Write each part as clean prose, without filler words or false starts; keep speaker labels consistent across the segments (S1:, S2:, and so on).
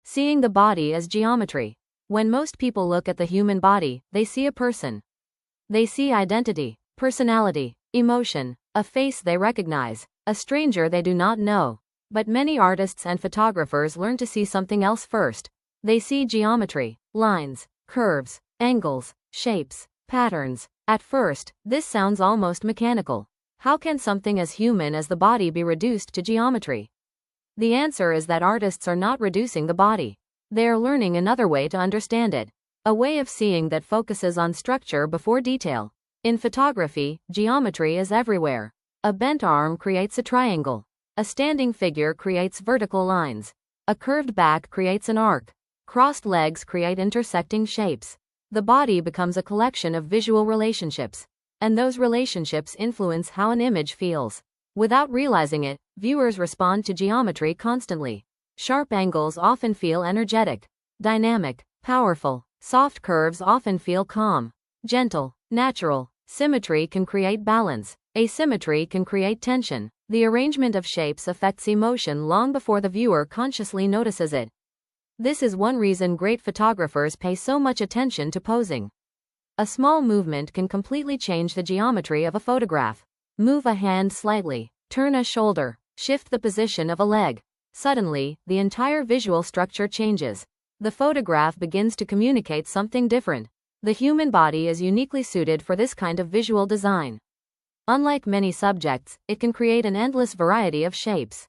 S1: Seeing the body as geometry. When most people look at the human body, they see a person. They see identity, personality, emotion, a face they recognize, a stranger they do not know. But many artists and photographers learn to see something else first. They see geometry, lines, curves, angles, shapes, patterns. At first, this sounds almost mechanical. How can something as human as the body be reduced to geometry? The answer is that artists are not reducing the body. They are learning another way to understand it. A way of seeing that focuses on structure before detail. In photography, geometry is everywhere. A bent arm creates a triangle. A standing figure creates vertical lines. A curved back creates an arc. Crossed legs create intersecting shapes. The body becomes a collection of visual relationships. And those relationships influence how an image feels. Without realizing it, viewers respond to geometry constantly. Sharp angles often feel energetic, dynamic, powerful. Soft curves often feel calm, gentle, natural. Symmetry can create balance. Asymmetry can create tension. The arrangement of shapes affects emotion long before the viewer consciously notices it. This is one reason great photographers pay so much attention to posing. A small movement can completely change the geometry of a photograph. Move a hand slightly, turn a shoulder, shift the position of a leg. Suddenly, the entire visual structure changes. The photograph begins to communicate something different. The human body is uniquely suited for this kind of visual design. Unlike many subjects, it can create an endless variety of shapes.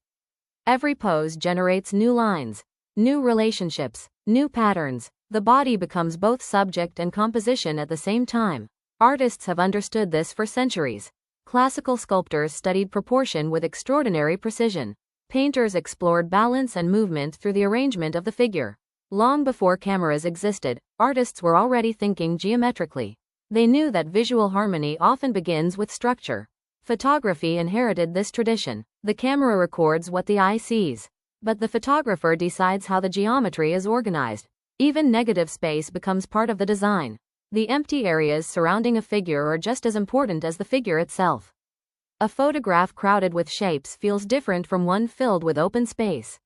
S1: Every pose generates new lines, new relationships, new patterns. The body becomes both subject and composition at the same time. Artists have understood this for centuries. Classical sculptors studied proportion with extraordinary precision. Painters explored balance and movement through the arrangement of the figure. Long before cameras existed, artists were already thinking geometrically. They knew that visual harmony often begins with structure. Photography inherited this tradition. The camera records what the eye sees, but the photographer decides how the geometry is organized. Even negative space becomes part of the design. The empty areas surrounding a figure are just as important as the figure itself. A photograph crowded with shapes feels different from one filled with open space.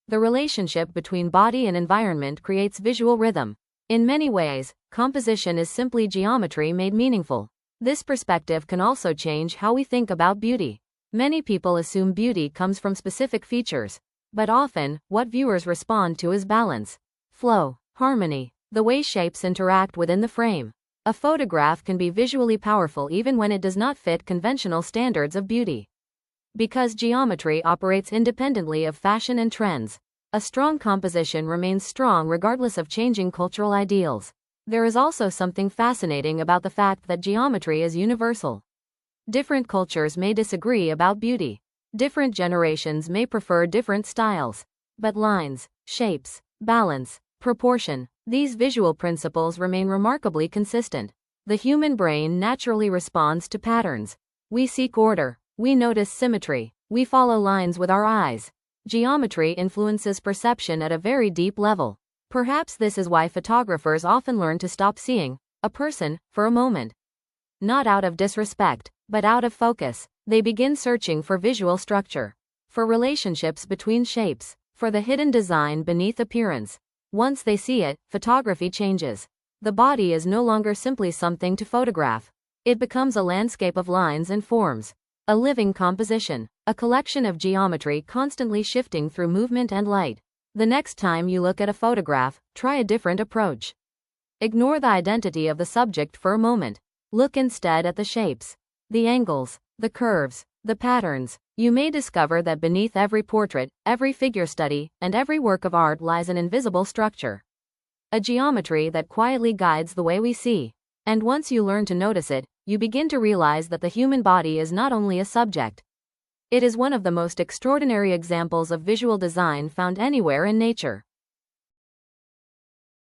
S1: The relationship between body and environment creates visual rhythm. In many ways, composition is simply geometry made meaningful. This perspective can also change how we think about beauty. Many people assume beauty comes from specific features, but often, what viewers respond to is balance, flow, harmony, the way shapes interact within the frame. A photograph can be visually powerful even when it does not fit conventional standards of beauty. Because geometry operates independently of fashion and trends, a strong composition remains strong regardless of changing cultural ideals. There is also something fascinating about the fact that geometry is universal. Different cultures may disagree about beauty. Different generations may prefer different styles. But lines, shapes, balance, proportion, these visual principles remain remarkably consistent. The human brain naturally responds to patterns. We seek order. We notice symmetry. We follow lines with our eyes. Geometry influences perception at a very deep level. Perhaps this is why photographers often learn to stop seeing a person for a moment. Not out of disrespect, but out of focus. They begin searching for visual structure, for relationships between shapes, for the hidden design beneath appearance. Once they see it, photography changes. The body is no longer simply something to photograph. It becomes a landscape of lines and forms, a living composition, a collection of geometry constantly shifting through movement and light. The next time you look at a photograph, try a different approach. Ignore the identity of the subject for a moment. Look instead at the shapes, the angles, the curves, the patterns. You may discover that beneath every portrait, every figure study, and every work of art lies an invisible structure. A geometry that quietly guides the way we see. And once you learn to notice it, you begin to realize that the human body is not only a subject. It is one of the most extraordinary examples of visual design found anywhere in nature.